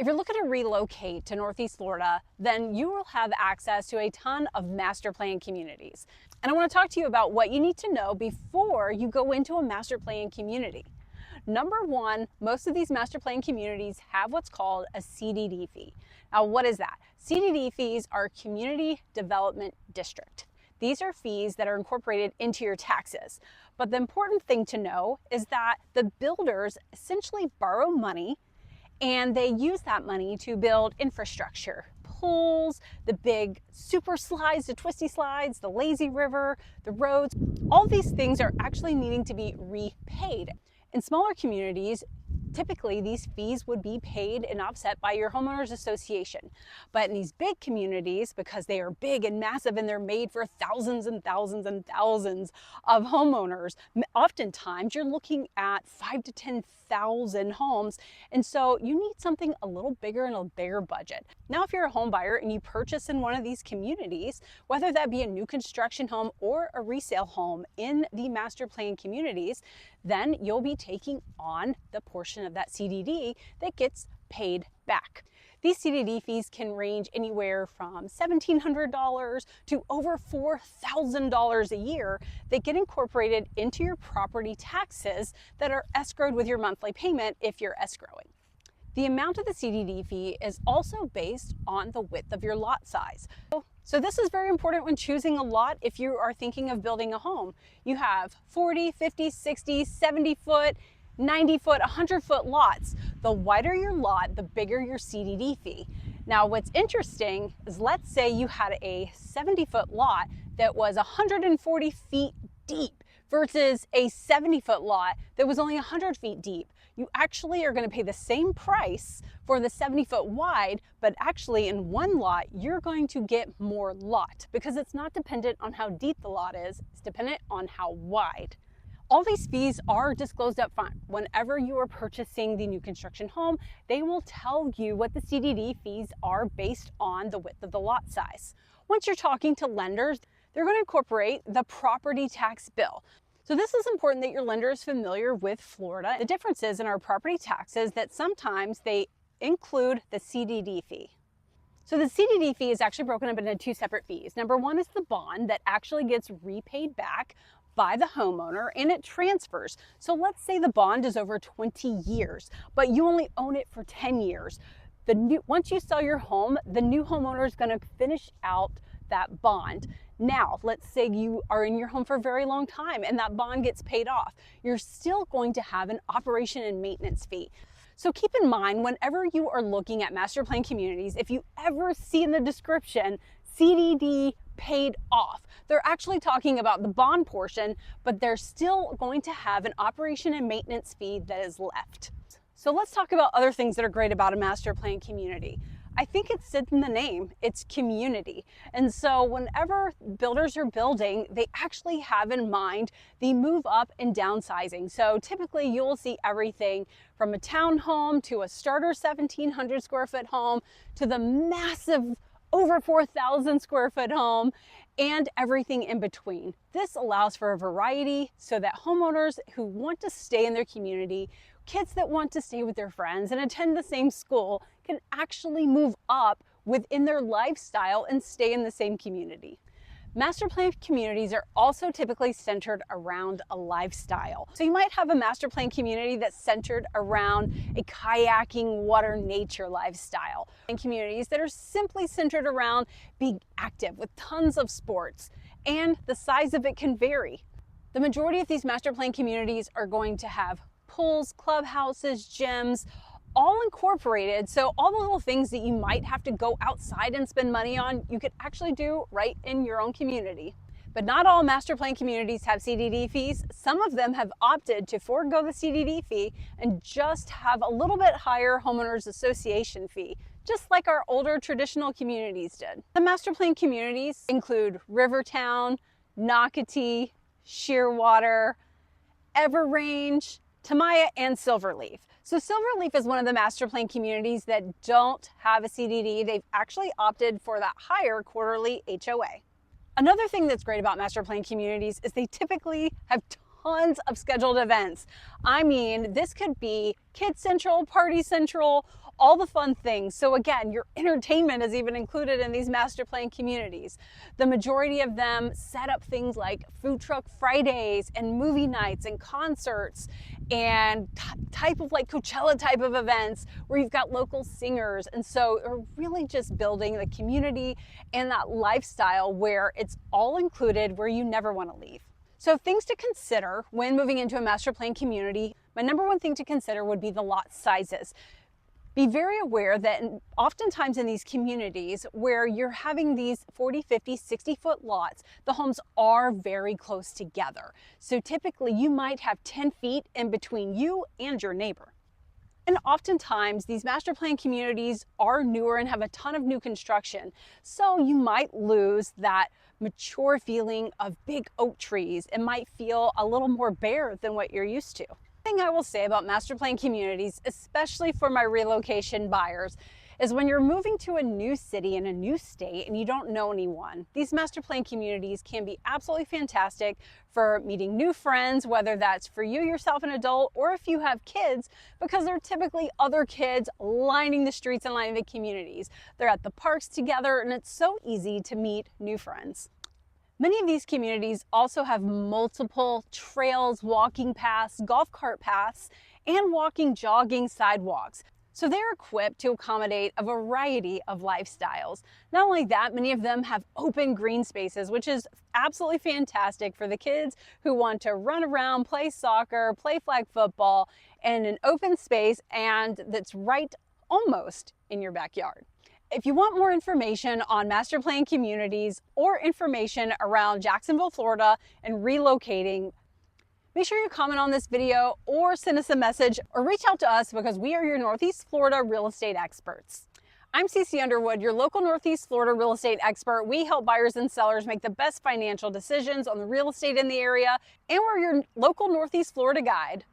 If you're looking to relocate to Northeast Florida, then you will have access to a ton of master plan communities. And I want to talk to you about what you need to know before you go into a master plan community. Number one, most of these master plan communities have what's called a CDD fee. Now, what is that? CDD fees are Community Development District. These are fees that are incorporated into your taxes. But the important thing to know is that the builders essentially borrow money and they use that money to build infrastructure, pools, the big super slides, the twisty slides, the lazy river, the roads. All these things are actually needing to be repaid. In smaller communities, typically these fees would be paid and offset by your homeowners association. But in these big communities, because they are big and massive and they're made for thousands and thousands and thousands of homeowners, oftentimes you're looking at 5,000 to 10,000 homes. And so you need something a little bigger and a bigger budget. Now, if you're a home buyer and you purchase in one of these communities, whether that be a new construction home or a resale home in the master plan communities, then you'll be taking on the portion of that CDD that gets paid back. These CDD fees can range anywhere from $1,700 to over $4,000 a year that get incorporated into your property taxes that are escrowed with your monthly payment if you're escrowing. The amount of the CDD fee is also based on the width of your lot size. So this is very important when choosing a lot if you are thinking of building a home. You have 40, 50, 60, 70 foot, 90 foot, 100 foot lots. The wider your lot, the bigger your CDD fee. Now, what's interesting is, let's say you had a 70 foot lot that was 140 feet deep versus a 70 foot lot that was only 100 feet deep. You actually are going to pay the same price for the 70 foot wide, but actually in one lot, you're going to get more lot because it's not dependent on how deep the lot is, it's dependent on how wide. All these fees are disclosed up front. Whenever you are purchasing the new construction home, they will tell you what the CDD fees are based on the width of the lot size. Once you're talking to lenders, they're going to incorporate the property tax bill. So this is important that your lender is familiar with Florida. The difference is in our property taxes that sometimes they include the CDD fee. So the CDD fee is actually broken up into two separate fees. Number one is the bond that actually gets repaid back by the homeowner and it transfers. So let's say the bond is over 20 years, but you only own it for 10 years. Once you sell your home, the new homeowner is going to finish out that bond. Now, let's say you are in your home for a very long time and that bond gets paid off. You're still going to have an operation and maintenance fee. So keep in mind, whenever you are looking at master plan communities, if you ever see in the description, CDD paid off, they're actually talking about the bond portion, but they're still going to have an operation and maintenance fee that is left. So let's talk about other things that are great about a master plan community. I think it's in the name, it's community. And so whenever builders are building, they actually have in mind the move up and downsizing. So typically you'll see everything from a townhome to a starter 1,700 square foot home to the massive over 4,000 square foot home and everything in between. This allows for a variety so that homeowners who want to stay in their community, kids that want to stay with their friends and attend the same school can actually move up within their lifestyle and stay in the same community. Master plan communities are also typically centered around a lifestyle. So you might have a master plan community that's centered around a kayaking, water, nature lifestyle. And communities that are simply centered around being active with tons of sports, and the size of it can vary. The majority of these master plan communities are going to have pools, clubhouses, gyms, all incorporated. So all the little things that you might have to go outside and spend money on, you could actually do right in your own community. But not all master plan communities have CDD fees. Some of them have opted to forego the CDD fee and just have a little bit higher homeowners association fee, just like our older traditional communities did. The master plan communities include Rivertown, Nocatee, Shearwater, Everrange, Tamaya, and Silverleaf. So Silverleaf is one of the master plan communities that don't have a CDD. They've actually opted for that higher quarterly HOA. Another thing that's great about master plan communities is they typically have tons of scheduled events. I mean, this could be Kid Central, Party Central, all the fun things. So again, your entertainment is even included in these master plan communities. The majority of them set up things like food truck Fridays and movie nights and concerts and type of like Coachella type of events where you've got local singers. And so we're really just building the community and that lifestyle where it's all included, where you never want to leave. So things to consider when moving into a master plan community, my number one thing to consider would be the lot sizes. Be very aware that oftentimes in these communities where you're having these 40, 50, 60-foot lots, the homes are very close together. So typically you might have 10 feet in between you and your neighbor. And oftentimes these master plan communities are newer and have a ton of new construction. So you might lose that mature feeling of big oak trees. It might feel a little more bare than what you're used to. The thing I will say about master plan communities, especially for my relocation buyers, is when you're moving to a new city in a new state and you don't know anyone, these master plan communities can be absolutely fantastic for meeting new friends, whether that's for you yourself, an adult, or if you have kids, because there are typically other kids lining the streets and lining the communities. They're at the parks together and it's so easy to meet new friends. Many of these communities also have multiple trails, walking paths, golf cart paths, and walking, jogging sidewalks. So they're equipped to accommodate a variety of lifestyles. Not only that, many of them have open green spaces, which is absolutely fantastic for the kids who want to run around, play soccer, play flag football in an open space, and that's right almost in your backyard. If you want more information on master plan communities or information around Jacksonville, Florida and relocating, make sure you comment on this video or send us a message or reach out to us because we are your Northeast Florida real estate experts. I'm CC Underwood, your local Northeast Florida real estate expert. We help buyers and sellers make the best financial decisions on the real estate in the area, and we're your local Northeast Florida guide.